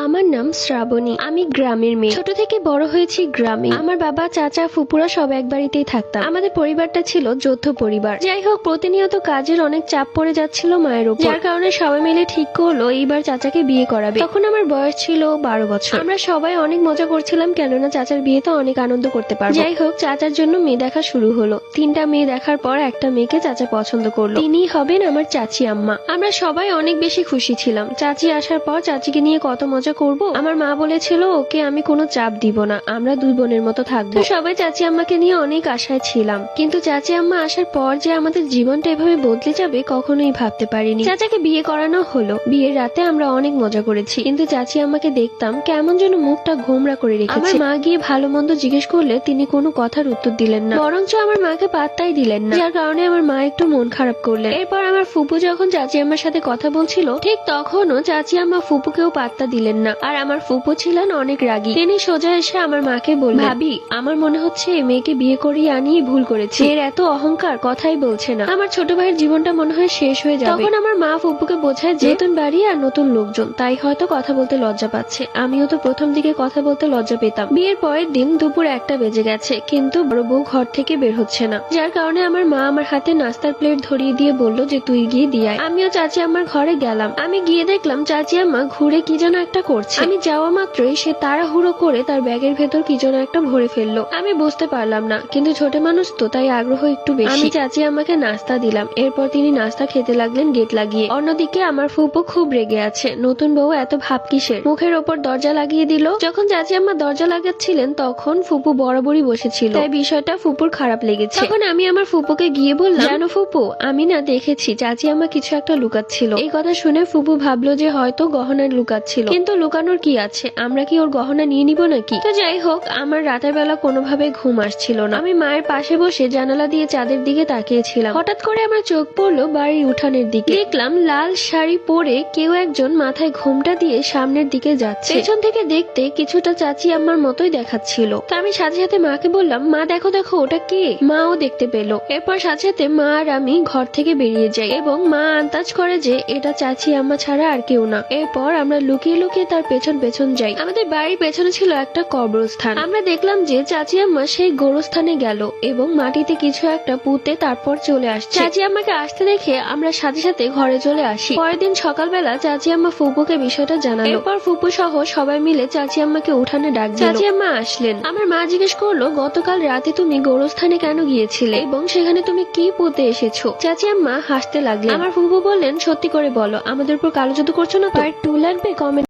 আমার নাম শ্রাবণী। আমি গ্রামের মেয়ে। ছোট থেকে বড় হয়েছি গ্রামে। আমার বাবা, চাচা, ফুপুরা সব এক বাড়িতেই থাকতাম। আমাদের পরিবারটা ছিল যৌথ পরিবার। যাই হোক, প্রতিনিয়ত কাজের অনেক চাপ পড়ে যাচ্ছিল মায়ের উপর, যার কারণে সবাই মিলে ঠিক করলো এইবার চাচাকে বিয়ে করাবে। তখন আমার বয়স ছিল 12 বছর। আমরা সবাই অনেক মজা করছিলাম, কেননা চাচার বিয়েতে অনেক আনন্দ করতে পারবো। যাই হোক, চাচার জন্য মেয়ে দেখা শুরু হলো। 3টা মেয়ে দেখার পর একটা মেয়েকে চাচা পছন্দ করলো। তিনিই হবেন আমার চাচি আম্মা। আমরা সবাই অনেক বেশি খুশি ছিলাম। চাচি আসার পর চাচিকে নিয়ে কত মজা করব। আমার মা বলেছিল ওকে আমি কোনো চাপ দিব না, আমরা দুই বোনের মতো থাকবো। সবাই চাচি আম্মাকে নিয়ে অনেক আশায় ছিলাম, কিন্তু চাচি আম্মা আসার পর যে আমাদের জীবনটা এভাবে বদলে যাবে কখনোই ভাবতে পারিনি। চাচাকে বিয়ে করানো হলো। বিয়ের রাতে আমরা অনেক মজা করেছি, কিন্তু চাচি আম্মাকে দেখতাম কেমন যেন মুখটা ঘোমরা করে রেখেছে। আমার মা গিয়ে ভালো মন্দ জিজ্ঞেস করলে তিনি কোনো কথার উত্তর দিলেন না, বরঞ্চ আমার মাকে পাত্তাই দিলেন না, যার কারণে আমার মা একটু মন খারাপ করলেন। এরপর আমার ফুপু যখন চাচি আম্মার সাথে কথা বলছিল, ঠিক তখনও চাচি আম্মা ফুপুকেও পাত্তা দিলেন না। আর আমার ফুপু ছিলেন অনেক রাগী। তিনি সোজা এসে আমার মাকে বললেন, ভাবি, আমার মনে হচ্ছে এই মেয়েকে বিয়ে করিয়ে আনিয়ে ভুল করেছি। এর এত অহংকার, কথাই বলছে না। আমার ছোট ভাইয়ের জীবনটা মনে হয় শেষ হয়ে যাবে। তখন আমার মা ফুপুকে বোঝায় যে নতুন বাড়ি আর নতুন লোকজন, তাই হয়তো কথা বলতে লজ্জা পাচ্ছে। আমিও তো প্রথম দিকে কথা বলতে লজ্জা পেতাম। বিয়ের পরের দিন দুপুর 1টা বেজে গেছে, কিন্তু বড় বউ ঘর থেকে বের হচ্ছে না, যার কারণে আমার মা আমার হাতে নাস্তার প্লেট ধরিয়ে দিয়ে বলল যে তুই গিয়ে দিয়ে আয়। আমিও চাচি আমার ঘরে গেলাম। আমি গিয়ে দেখলাম চাচি আম্মা ঘুরে কি যেন একটা করছে। আমি যাওয়া মাত্রই সে তাড়াহুড়ো করে তার ব্যাগের ভেতর কি যেন একটা ভরে ফেললো। আমি বুঝতে পারলাম না, কিন্তু ছোট মানুষ তো, তাই আগ্রহ একটু বেশি। আমি চাচি আমাকে নাস্তা দিলাম। এরপর তিনি নাস্তা খেতে লাগলেন গেট লাগিয়ে। অন্যদিকে আমার ফুপু খুব রেগে আছে। নতুন বউ এত ভাব কিসের? মুখের ওপর দরজা লাগিয়ে দিল। যখন চাচি আম্মা দরজা লাগাচ্ছিলেন তখন ফুপু বরাবরই বসেছিল, তাই বিষয়টা ফুপুর খারাপ লেগেছে। তখন আমি আমার ফুপুকে গিয়ে বললাম, জানো ফুপু, আমি না দেখেছি চাচি আম্মা কিছু একটা লুকাচ্ছিল। এই কথা শুনে ফুপু ভাবলো যে হয়তো গহনা লুকাচ্ছিল, কিন্তু লুকানোর কি আছে, আমরা কি ওর গহনা নিয়ে নিব নাকি? তো যাই হোক, আমার রাতের বেলা কোনোভাবে ঘুম আসছিল না। আমি মায়ের পাশে বসে জানালা দিয়ে চাঁদের দিকে তাকিয়েছিলাম। হঠাৎ করে আমার চোখ পড়লো বাড়ির উঠানের দিকে। দেখলাম লাল শাড়ি পরে কেউ একজন মাথায় ঘোমটা দিয়ে সামনের দিকে যাচ্ছে। পেছন থেকে দেখতে কিছুটা চাচি আম্মার মতোই দেখাচ্ছিল। তো আমি সাথে সাথে মাকে বললাম, মা দেখো দেখো, ওটা কে? মাও দেখতে পেলো। এরপর সাথে সাথে মা আর আমি ঘর থেকে বেরিয়ে যাই, এবং মা আন্দাজ করে যে এটা চাচি আম্মা ছাড়া আর কেউ না। এরপর আমরা লুকিয়ে লুকিয়ে তার পেছন পেছন যাই। আমাদের বাড়ির পেছনে ছিল একটা কবরস্থান। আমরা দেখলাম যে চাচি আম্মা সেই গোরস্থানে গেল এবং মাটিতে কিছু একটা পুঁতে তারপর চলে আসছে। চাচি আম্মাকে আসতে দেখে আমরা সাথে সাথে ঘরে চলে আসি। পরের দিন সকালবেলা চাচি আম্মা ফুপুকে বিষয়টা জানালো। এরপর ফুপু সহ সবাই মিলে চাচি আম্মাকে উঠানে ডাক দিল। চাচি আম্মা আসলেন। আমার মা জিজ্ঞেস করলো, গতকাল রাতে তুমি গোরস্থানে কেন গিয়েছিলে এবং সেখানে তুমি কি পুঁতে এসেছো? চাচি আম্মা হাসতে লাগলেন। আমার ফুপু বললেন, সত্যি করে বলো, আমাদের উপর কালো জাদু করছো না তো? পার্ট 2 লাগবে? কমেন্ট